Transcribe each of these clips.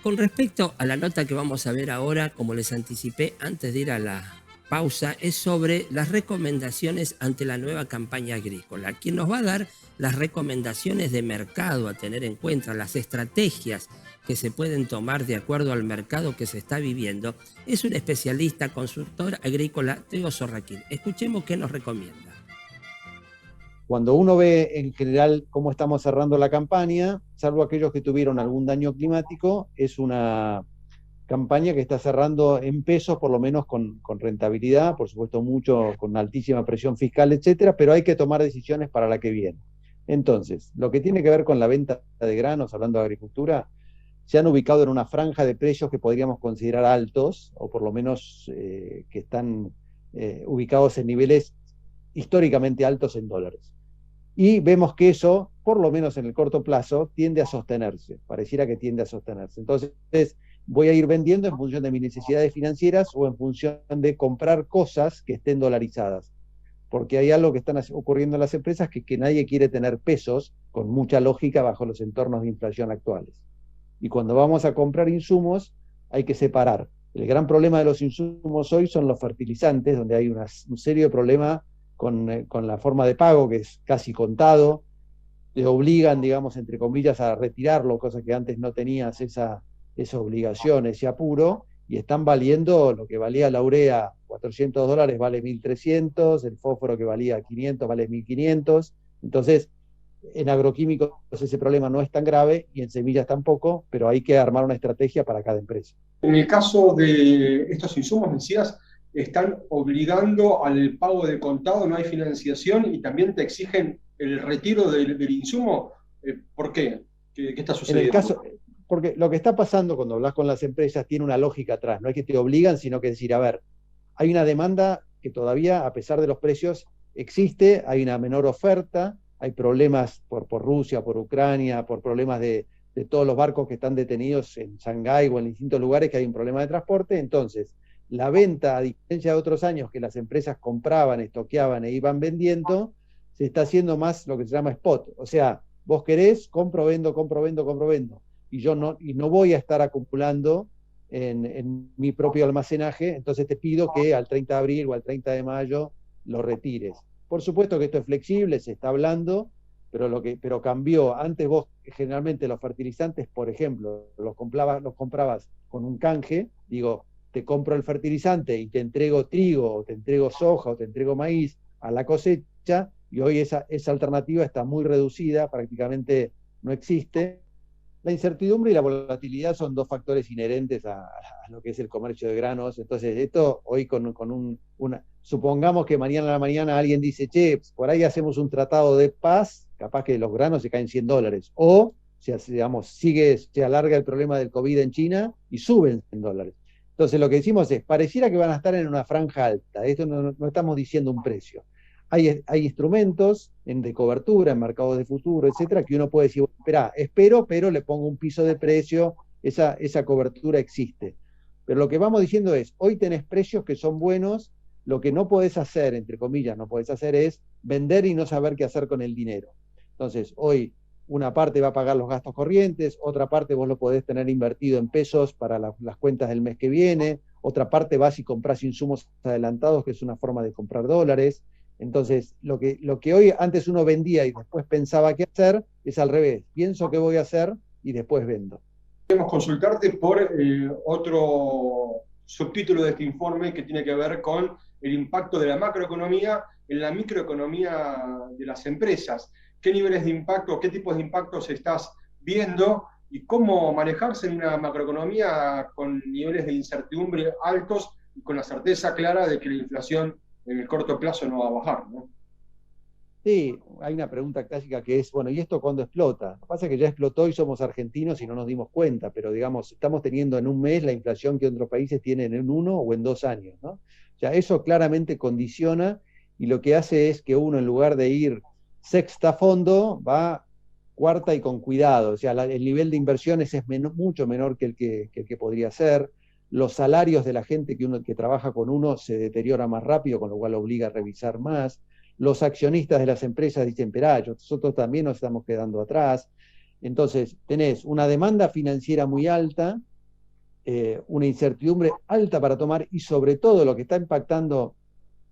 Con respecto a la nota que vamos a ver ahora, como les anticipé antes de ir a la pausa, es sobre las recomendaciones ante la nueva campaña agrícola. Quien nos va a dar las recomendaciones de mercado a tener en cuenta, las estrategias que se pueden tomar de acuerdo al mercado que se está viviendo, es un especialista, consultor agrícola, Teo Sorraquín. Escuchemos qué nos recomienda. Cuando uno ve en general cómo estamos cerrando la campaña, salvo aquellos que tuvieron algún daño climático, es una campaña que está cerrando en pesos, por lo menos con rentabilidad, por supuesto mucho, con altísima presión fiscal, etcétera, pero hay que tomar decisiones para la que viene. Entonces, lo que tiene que ver con la venta de granos, hablando de agricultura, se han ubicado en una franja de precios que podríamos considerar altos, o por lo menos que están ubicados en niveles históricamente altos en dólares. Y vemos que eso, por lo menos en el corto plazo, tiende a sostenerse, pareciera que tiende a sostenerse. Entonces, voy a ir vendiendo en función de mis necesidades financieras o en función de comprar cosas que estén dolarizadas. Porque hay algo que están ocurriendo en las empresas que nadie quiere tener pesos con mucha lógica bajo los entornos de inflación actuales. Y cuando vamos a comprar insumos, hay que separar. El gran problema de los insumos hoy son los fertilizantes, donde hay un serio problema con la forma de pago, que es casi contado. Te obligan, digamos, entre comillas, a retirarlo, cosa que antes no tenías esa obligación, ese apuro, y están valiendo lo que valía la urea, $400 vale 1.300, el fósforo que valía 500 vale 1.500. Entonces, en agroquímicos ese problema no es tan grave y en semillas tampoco, pero hay que armar una estrategia para cada empresa. En el caso de estos insumos, decías, están obligando al pago de contado, no hay financiación y también te exigen el retiro del insumo. ¿Por qué? ¿Qué está sucediendo? En el caso, porque lo que está pasando cuando hablas con las empresas tiene una lógica atrás, no es que te obligan, sino que decir, a ver, hay una demanda que todavía, a pesar de los precios, existe, hay una menor oferta, hay problemas por Rusia, por Ucrania, por problemas de todos los barcos que están detenidos en Shanghái o en distintos lugares que hay un problema de transporte. Entonces, la venta, a diferencia de otros años que las empresas compraban, estoqueaban e iban vendiendo, se está haciendo más lo que se llama spot. O sea, vos querés, compro, vendo, compro, vendo, compro, vendo. Y no voy a estar acumulando en mi propio almacenaje, entonces te pido que al 30 de abril o al 30 de mayo lo retires. Por supuesto que esto es flexible, se está hablando, pero cambió. Antes vos, generalmente los fertilizantes, por ejemplo, los comprabas con un canje, digo, te compro el fertilizante y te entrego trigo, o te entrego soja, o te entrego maíz a la cosecha, y hoy esa alternativa está muy reducida, prácticamente no existe. La incertidumbre y la volatilidad son dos factores inherentes a lo que es el comercio de granos. Entonces, esto hoy supongamos que mañana a la mañana alguien dice, che, por ahí hacemos un tratado de paz, capaz que los granos se caen $100. O, digamos, se alarga el problema del COVID en China y suben $100. Entonces, lo que decimos es, pareciera que van a estar en una franja alta. Esto no estamos diciendo un precio. Hay instrumentos de cobertura, en mercados de futuro, etcétera, que uno puede decir, espero, pero le pongo un piso de precio, esa cobertura existe. Pero lo que vamos diciendo es, hoy tenés precios que son buenos, lo que no podés hacer, entre comillas, no podés hacer es vender y no saber qué hacer con el dinero. Entonces, hoy una parte va a pagar los gastos corrientes, otra parte vos lo podés tener invertido en pesos para las cuentas del mes que viene, otra parte vas y comprás insumos adelantados, que es una forma de comprar dólares. Entonces, lo que hoy antes uno vendía y después pensaba qué hacer, es al revés. Pienso qué voy a hacer y después vendo. Queremos consultarte por otro subtítulo de este informe que tiene que ver con el impacto de la macroeconomía en la microeconomía de las empresas. ¿Qué niveles de impacto, qué tipos de impactos estás viendo y cómo manejarse en una macroeconomía con niveles de incertidumbre altos y con la certeza clara de que la inflación en el corto plazo no va a bajar, ¿no? Sí, hay una pregunta clásica que es, bueno, ¿y esto cuándo explota? Lo que pasa es que ya explotó y somos argentinos y no nos dimos cuenta, pero digamos, estamos teniendo en un mes la inflación que otros países tienen en 1 o en 2 años, ¿no? O sea, eso claramente condiciona y lo que hace es que uno, en lugar de ir sexta a fondo, va cuarta y con cuidado. O sea, el nivel de inversiones es mucho menor que el que podría ser. Los salarios de la gente que trabaja con uno se deteriora más rápido, con lo cual obliga a revisar más. Los accionistas de las empresas dicen, nosotros también nos estamos quedando atrás. Entonces, tenés una demanda financiera muy alta una incertidumbre alta para tomar, y sobre todo lo que está impactando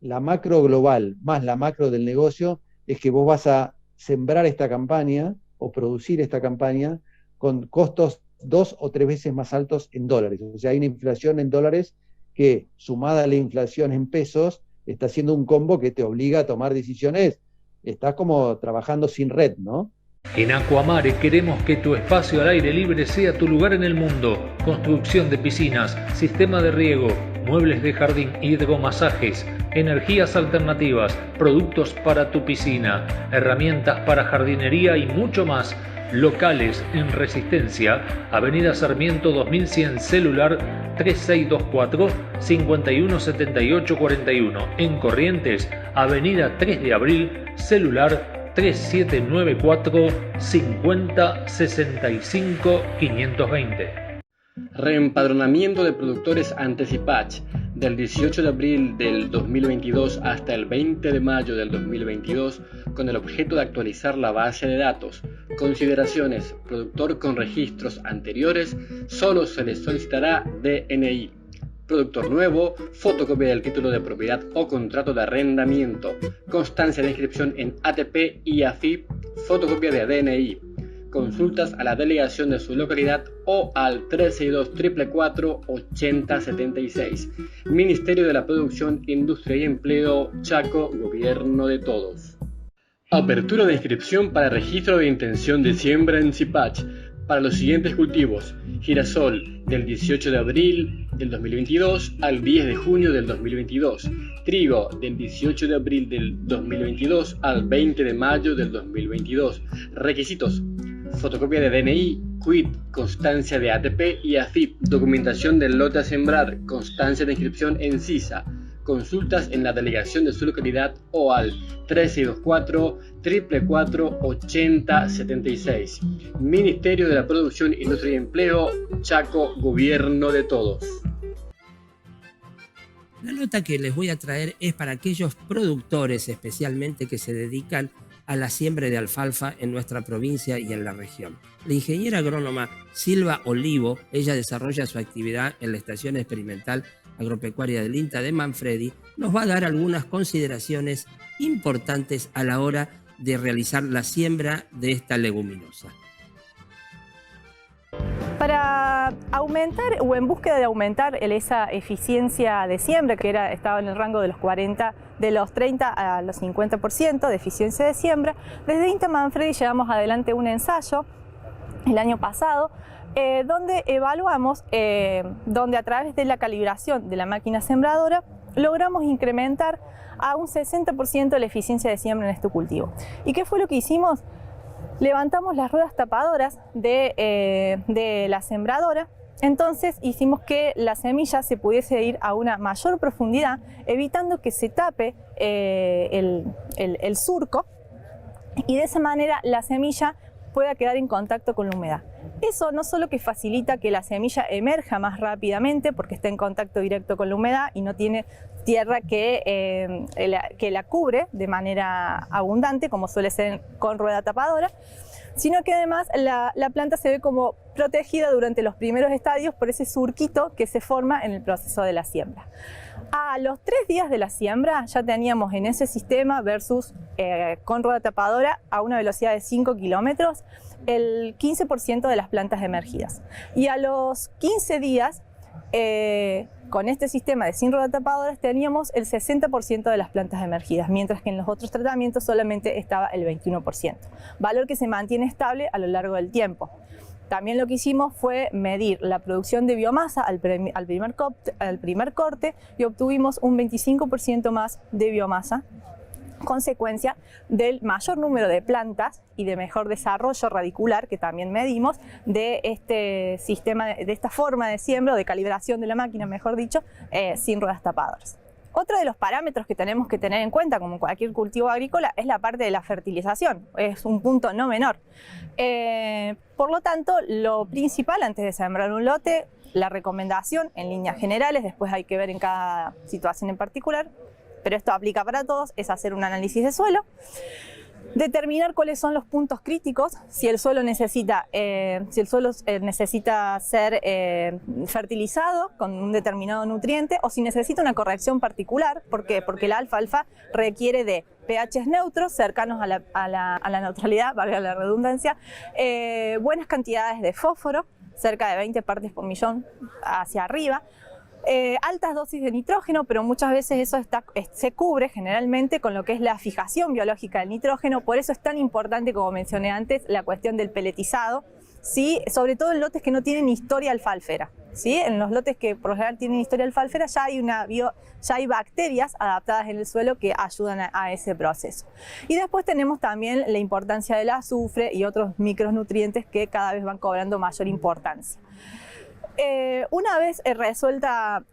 la macro global más la macro del negocio es que vos vas a sembrar esta campaña o producir esta campaña con costos 2 o 3 veces más altos en dólares. O sea, hay una inflación en dólares que, sumada a la inflación en pesos, está haciendo un combo que te obliga a tomar decisiones. Estás como trabajando sin red, ¿no? En Aquamare queremos que tu espacio al aire libre sea tu lugar en el mundo. Construcción de piscinas, sistema de riego, muebles de jardín, hidromasajes, energías alternativas, productos para tu piscina, herramientas para jardinería y mucho más. Locales en Resistencia, Avenida Sarmiento 2100, celular 3624-517841. En Corrientes, Avenida 3 de Abril, celular 3794-5065-520. Reempadronamiento de productores Antecipach del 18 de abril del 2022 hasta el 20 de mayo del 2022 con el objeto de actualizar la base de datos. Consideraciones: productor con registros anteriores solo se le solicitará DNI. Productor nuevo, fotocopia del título de propiedad o contrato de arrendamiento, constancia de inscripción en ATP y AFIP, fotocopia de DNI. Consultas a la delegación de su localidad o al 362-444-8076. Ministerio de la Producción, Industria y Empleo, Chaco, Gobierno de Todos. Apertura de inscripción para registro de intención de siembra en Cipach para los siguientes cultivos: girasol del 18 de abril del 2022 al 10 de junio del 2022, trigo del 18 de abril del 2022 al 20 de mayo del 2022. Requisitos: fotocopia de DNI, quit, constancia de ATP y AFIP, documentación del lote a sembrar, constancia de inscripción en CISA. Consultas en la delegación de su localidad o al 3624-444-8076. Ministerio de la Producción, Industria y Empleo, Chaco, Gobierno de Todos. La nota que les voy a traer es para aquellos productores especialmente que se dedican a la siembra de alfalfa en nuestra provincia y en la región. La ingeniera agrónoma Silva Olivo, ella desarrolla su actividad en la Estación Experimental Agropecuaria del INTA de Manfredi, nos va a dar algunas consideraciones importantes a la hora de realizar la siembra de esta leguminosa. Para aumentar o en búsqueda de aumentar esa eficiencia de siembra, que estaba en el rango de los 30 a los 50% de eficiencia de siembra, desde INTA Manfredi llevamos adelante un ensayo el año pasado donde evaluamos, donde a través de la calibración de la máquina sembradora logramos incrementar a un 60% la eficiencia de siembra en este cultivo. ¿Y qué fue lo que hicimos? Levantamos las ruedas tapadoras de la sembradora, entonces hicimos que la semilla se pudiese ir a una mayor profundidad, evitando que se tape el surco, y de esa manera la semilla pueda quedar en contacto con la humedad. Eso no solo que facilita que la semilla emerja más rápidamente porque está en contacto directo con la humedad y no tiene tierra que la cubre de manera abundante, como suele ser con rueda tapadora, sino que además la planta se ve como protegida durante los primeros estadios por ese surquito que se forma en el proceso de la siembra. A los 3 días de la siembra ya teníamos en ese sistema versus con rueda tapadora a una velocidad de 5 kilómetros el 15% de las plantas emergidas. Y a los 15 días con este sistema de sin rueda tapadoras teníamos el 60% de las plantas emergidas, mientras que en los otros tratamientos solamente estaba el 21%, valor que se mantiene estable a lo largo del tiempo. También lo que hicimos fue medir la producción de biomasa al primer corte y obtuvimos un 25% más de biomasa, consecuencia del mayor número de plantas y de mejor desarrollo radicular que también medimos de este sistema, de esta forma de siembra o de calibración de la máquina, mejor dicho, sin ruedas tapadoras. Otro de los parámetros que tenemos que tener en cuenta, como cualquier cultivo agrícola, es la parte de la fertilización. Es un punto no menor. Por lo tanto, lo principal antes de sembrar un lote, la recomendación en líneas generales, después hay que ver en cada situación en particular, pero esto aplica para todos, es hacer un análisis de suelo. Determinar cuáles son los puntos críticos, si el suelo necesita ser fertilizado con un determinado nutriente o si necesita una corrección particular. ¿Por qué? Porque el alfalfa requiere de pHs neutros, cercanos a la neutralidad, valga la redundancia, buenas cantidades de fósforo, cerca de 20 partes por millón hacia arriba, altas dosis de nitrógeno, pero muchas veces eso se cubre generalmente con lo que es la fijación biológica del nitrógeno. Por eso es tan importante, como mencioné antes, la cuestión del peletizado, ¿sí? Sobre todo en lotes que no tienen historia alfalfera, ¿sí? En los lotes que por lo general tienen historia alfalfera ya hay bacterias adaptadas en el suelo que ayudan a ese proceso. Y después tenemos también la importancia del azufre y otros micronutrientes que cada vez van cobrando mayor importancia. Una vez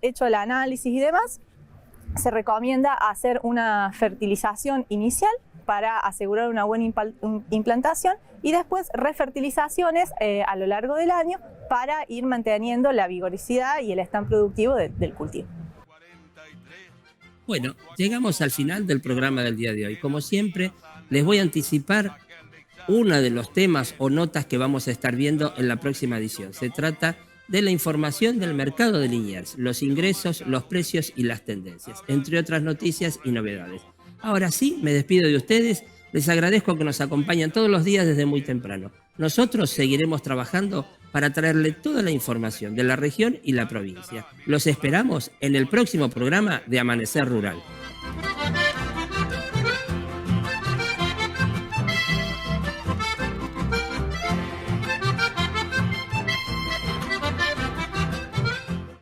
hecho el análisis y demás, se recomienda hacer una fertilización inicial para asegurar una buena implantación y después refertilizaciones a lo largo del año para ir manteniendo la vigorosidad y el stand productivo del cultivo. Bueno, llegamos al final del programa del día de hoy. Como siempre, les voy a anticipar uno de los temas o notas que vamos a estar viendo en la próxima edición. Se trata de la información del mercado de Liniers, los ingresos, los precios y las tendencias, entre otras noticias y novedades. Ahora sí, me despido de ustedes, les agradezco que nos acompañen todos los días desde muy temprano. Nosotros seguiremos trabajando para traerle toda la información de la región y la provincia. Los esperamos en el próximo programa de Amanecer Rural.